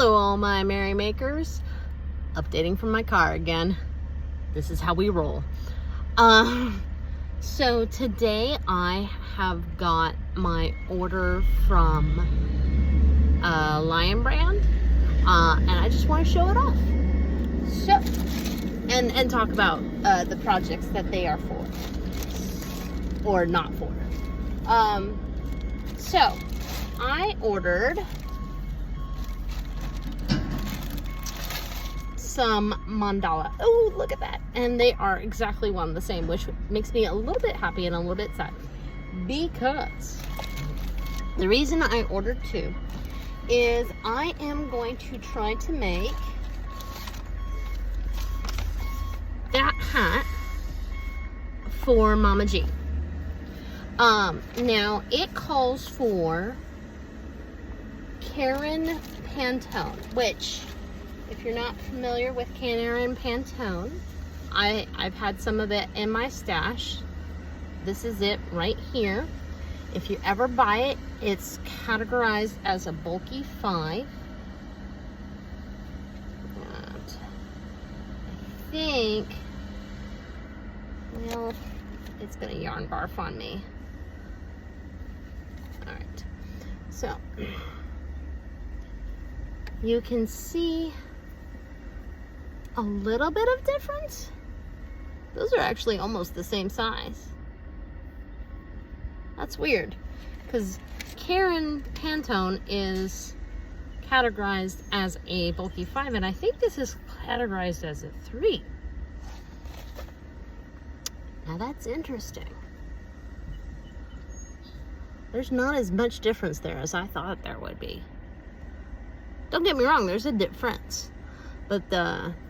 Hello all my merrymakers. Updating from my car again. This is how we roll. So today I have got my order from LionBrand, and I just want to show it off. So, and talk about the projects that they are for, or not for. So I ordered some mandala. Oh, look at that. And they are exactly one and the same, which makes me a little bit happy and a little bit sad, because the reason I ordered two is I am going to try to make that hat for Mama G. Now it calls for Karen Pantone, which, if you're not familiar with Karen Pantone, I've had some of it in my stash. This is it right here. If you ever buy it, it's categorized as a bulky 5. And I think, well, it's gonna yarn barf on me. All right, so you can see a little bit of difference. Those are actually almost the same size. That's weird, because Karen Pantone is categorized as a bulky 5, and I think this is categorized as a 3. Now that's interesting. There's not as much difference there as I thought there would be. Don't get me wrong, there's a difference. But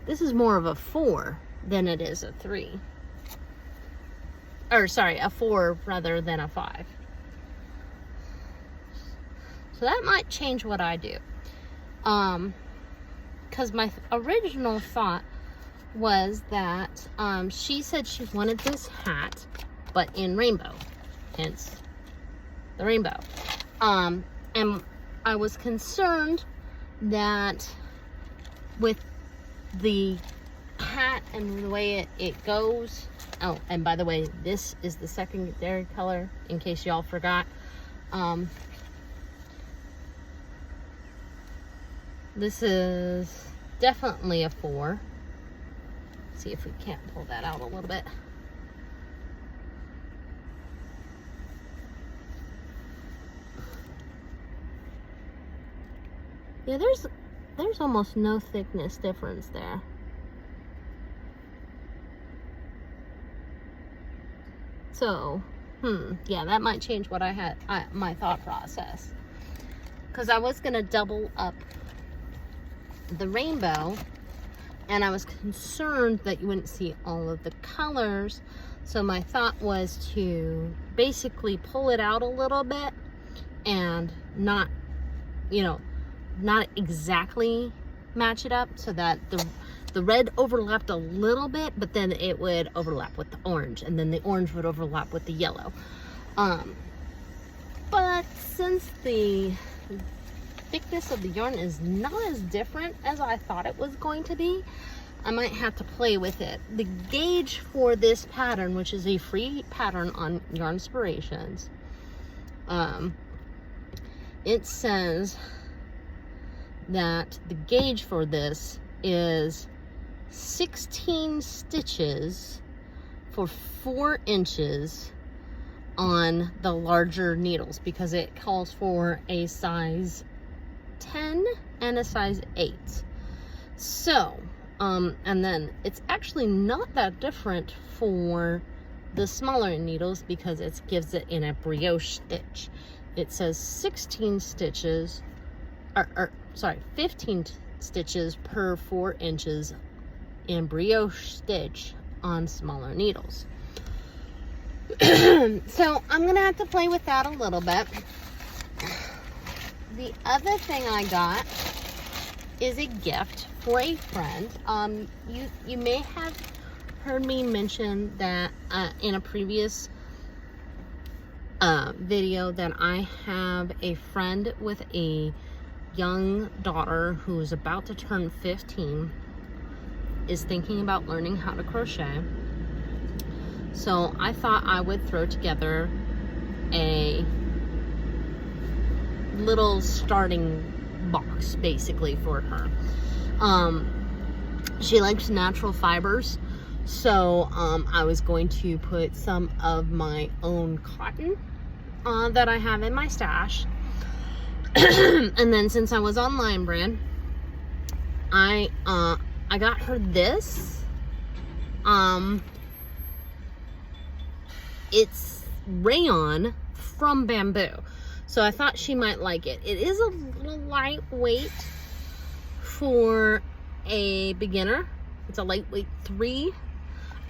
this is more of a 4 than it is a 3. Or sorry, a 4 rather than a 5. So that might change what I do. Because my original thought was that she said she wanted this hat, but in rainbow. Hence the rainbow. And I was concerned that with the hat and the way it goes. Oh, and by the way, this is the secondary color, in case y'all forgot. This is definitely a 4. Let's see if we can't pull that out a little bit. Yeah, there's almost no thickness difference there. So, yeah, that might change what I had, my thought process. Because I was going to double up the rainbow, and I was concerned that you wouldn't see all of the colors. So my thought was to basically pull it out a little bit and not, not exactly match it up, so that the red overlapped a little bit, but then it would overlap with the orange, and then the orange would overlap with the yellow. But since the thickness of the yarn is not as different as I thought it was going to be, I might have to play with it. The gauge for this pattern, which is a free pattern on Yarn Inspirations, it says that the gauge for this is 16 stitches for 4 inches on the larger needles, because it calls for a size 10 and a size 8. So, and then it's actually not that different for the smaller needles, because it gives it in a brioche stitch. It says 16 stitches, sorry, 15 stitches per 4 inches in brioche stitch on smaller needles. So I'm gonna have to play with that a little bit. The other thing I got is a gift for a friend. You may have heard me mention that in a previous video that I have a friend with a young daughter who's about to turn 15 is thinking about learning how to crochet. So I thought I would throw together a little starting box basically for her. She likes natural fibers, so I was going to put some of my own cotton that I have in my stash. And then since I was on LionBrand, I got her this. It's rayon from bamboo, so I thought she might like it. It is a little lightweight for a beginner. It's a lightweight 3.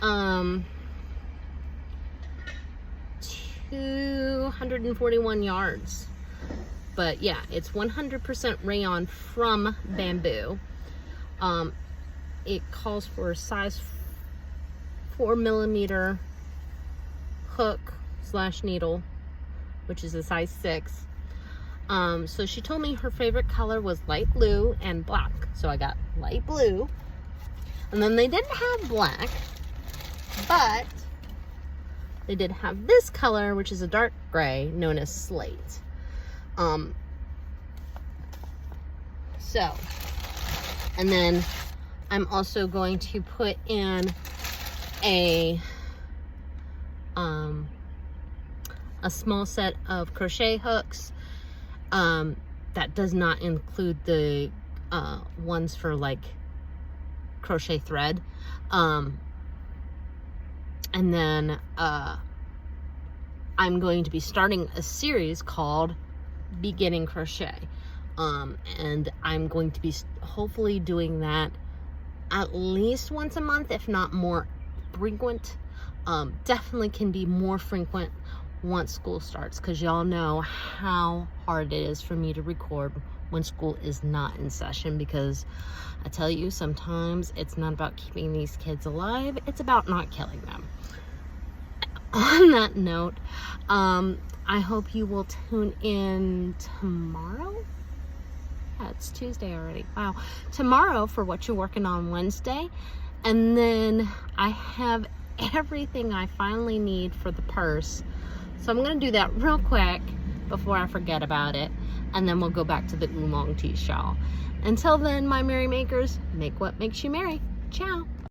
241 yards. But yeah, it's 100% rayon from bamboo. It calls for a size 4mm hook / needle, which is a size 6. So she told me her favorite color was light blue and black. So I got light blue. And then they didn't have black, but they did have this color, which is a dark gray, known as slate. And then I'm also going to put in a small set of crochet hooks. That does not include the ones for like crochet thread. And then I'm going to be starting a series called Beginning Crochet. And I'm going to be hopefully doing that at least once a month, if not more frequent. Definitely can be more frequent once school starts, because y'all know how hard it is for me to record when school is not in session, because I tell you, sometimes it's not about keeping these kids alive, it's about not killing them. On that note, I hope you will tune in tomorrow. Yeah, it's Tuesday already. Wow. Tomorrow for what you're working on Wednesday. And then I have everything I finally need for the purse. So I'm going to do that real quick before I forget about it. And then we'll go back to the oolong tea shawl. Until then, my merry makers, make what makes you merry. Ciao.